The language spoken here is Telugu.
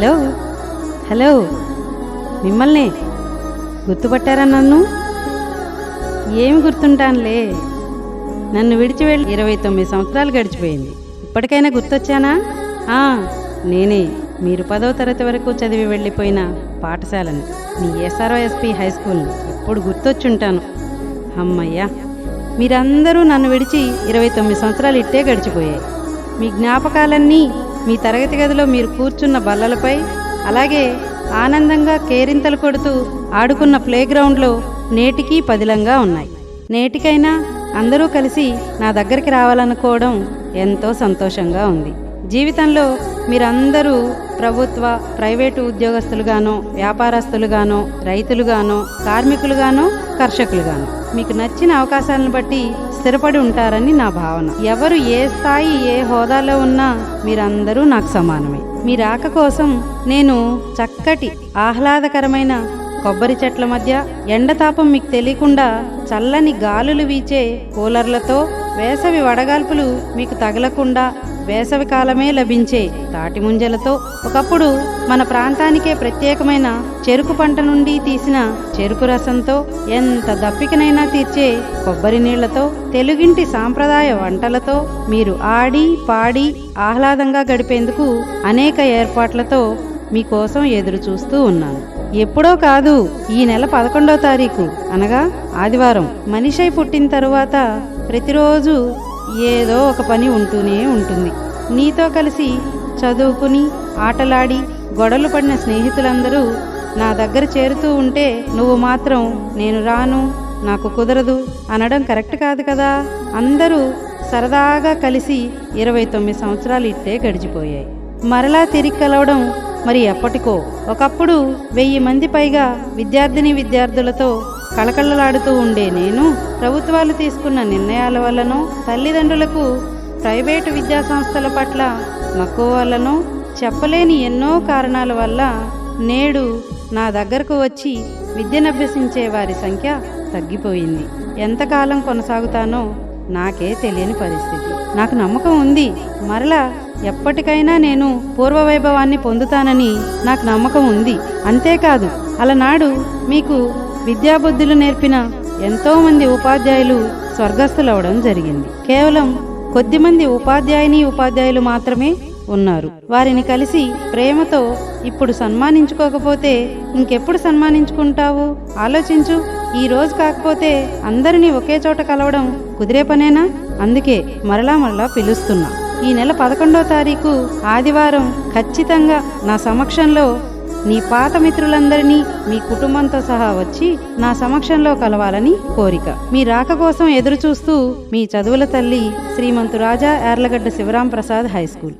హలో హలో, మిమ్మల్ని గుర్తుపట్టారా? నన్ను ఏమి గుర్తుంటానులే, నన్ను విడిచి వెళ్ళి 29 సంవత్సరాలు గడిచిపోయింది. ఇప్పటికైనా గుర్తొచ్చానా? నేనే, మీరు 10వ తరగతి వరకు చదివి వెళ్ళిపోయిన పాఠశాలను, మీ SROSP హై స్కూల్ని ఎప్పుడు గుర్తొచ్చుంటాను. అమ్మయ్యా, మీరందరూ నన్ను విడిచి 29 సంవత్సరాలు ఇట్టే గడిచిపోయాయి. మీ జ్ఞాపకాలన్నీ మీ తరగతి గదిలో మీరు కూర్చున్న బల్లలపై, అలాగే ఆనందంగా కేరింతలు కొడుతూ ఆడుకున్న ప్లేగ్రౌండ్లో నేటికీ పదిలంగా ఉన్నాయి. నేటికైనా అందరూ కలిసి నా దగ్గరికి రావాలనుకోవడం ఎంతో సంతోషంగా ఉంది. జీవితంలో మీరందరూ ప్రభుత్వ, ప్రైవేటు ఉద్యోగస్తులుగానో, వ్యాపారస్తులుగానో, రైతులుగానో, కార్మికులుగానో, కర్షకులుగానో మీకు నచ్చిన అవకాశాలను బట్టి స్థిరపడి ఉంటారని నా భావన. ఎవరు ఏ స్థాయి, ఏ హోదాలో ఉన్నా మీరందరూ నాకు సమానమే. మీ రాక కోసం నేను చక్కటి ఆహ్లాదకరమైన కొబ్బరి చెట్ల మధ్య, ఎండతాపం మీకు తెలియకుండా చల్లని గాలులు వీచే కూలర్లతో, వేసవి వడగాల్పులు మీకు తగలకుండా వేసవి కాలమే లభించే తాటి ముంజలతో, ఒకప్పుడు మన ప్రాంతానికే ప్రత్యేకమైన చెరుకు పంట నుండి తీసిన చెరుకు రసంతో, ఎంత దప్పికనైనా తీర్చే కొబ్బరి నీళ్లతో, తెలుగింటి సాంప్రదాయ వంటలతో, మీరు ఆడి పాడి ఆహ్లాదంగా గడిపేందుకు అనేక ఏర్పాట్లతో మీకోసం ఎదురు చూస్తూ ఉన్నాను. ఎప్పుడో కాదు, ఈ నెల 11వ తారీఖు అనగా ఆదివారం. మనిషై పుట్టిన తరువాత ప్రతిరోజు ఏదో ఒక పని ఉంటూనే ఉంటుంది. నీతో కలిసి చదువుకుని, ఆటలాడి, గొడవలు పడిన స్నేహితులందరూ నా దగ్గర చేరుతూ ఉంటే నువ్వు మాత్రం నేను రాను, నాకు కుదరదు అనడం కరెక్ట్ కాదు కదా. అందరూ సరదాగా కలిసి 29 సంవత్సరాలు ఇట్టే గడిచిపోయాయి. మరలా తిరిగి కలవడం మరి ఎప్పటికో. ఒకప్పుడు 1000 మంది పైగా విద్యార్థులతో కళకళలాడుతూ ఉండే నేను, ప్రభుత్వాలు తీసుకున్న నిర్ణయాల వల్లనో, తల్లిదండ్రులకు ప్రైవేటు విద్యాసంస్థల పట్ల మక్కువ వల్లనో, చెప్పలేని ఎన్నో కారణాల వల్ల నేడు నా దగ్గరకు వచ్చి విద్యనభ్యసించే వారి సంఖ్య తగ్గిపోయింది. ఎంతకాలం కొనసాగుతానో నాకే తెలియని పరిస్థితి. నాకు నమ్మకం ఉంది, మరలా ఎప్పటికైనా నేను పూర్వవైభవాన్ని పొందుతానని నాకు నమ్మకం ఉంది. అంతేకాదు, అలనాడు మీకు విద్యాబుద్ధులు నేర్పిన ఎంతోమంది ఉపాధ్యాయులు స్వర్గస్థులవడం జరిగింది. కేవలం కొద్దిమంది ఉపాధ్యాయులు మాత్రమే ఉన్నారు. వారిని కలిసి ప్రేమతో ఇప్పుడు సన్మానించుకోకపోతే ఇంకెప్పుడు సన్మానించుకుంటావు? ఆలోచించు. ఈ రోజు కాకపోతే అందరినీ ఒకే చోట కలవడం కుదిరే పనేనా? అందుకే మరలా పిలుస్తున్నా. ఈ నెల 11వ తారీఖు ఆదివారం ఖచ్చితంగా నా సమక్షంలో నీ పాత మిత్రులందరినీ మీ కుటుంబంతో సహా వచ్చి నా సమక్షంలో కలవాలని కోరిక. మీ రాక కోసం ఎదురు చూస్తూ మీ చదువుల తల్లి, శ్రీమంతు రాజా యార్లగడ్డ శివరాం ప్రసాద్ హై స్కూల్.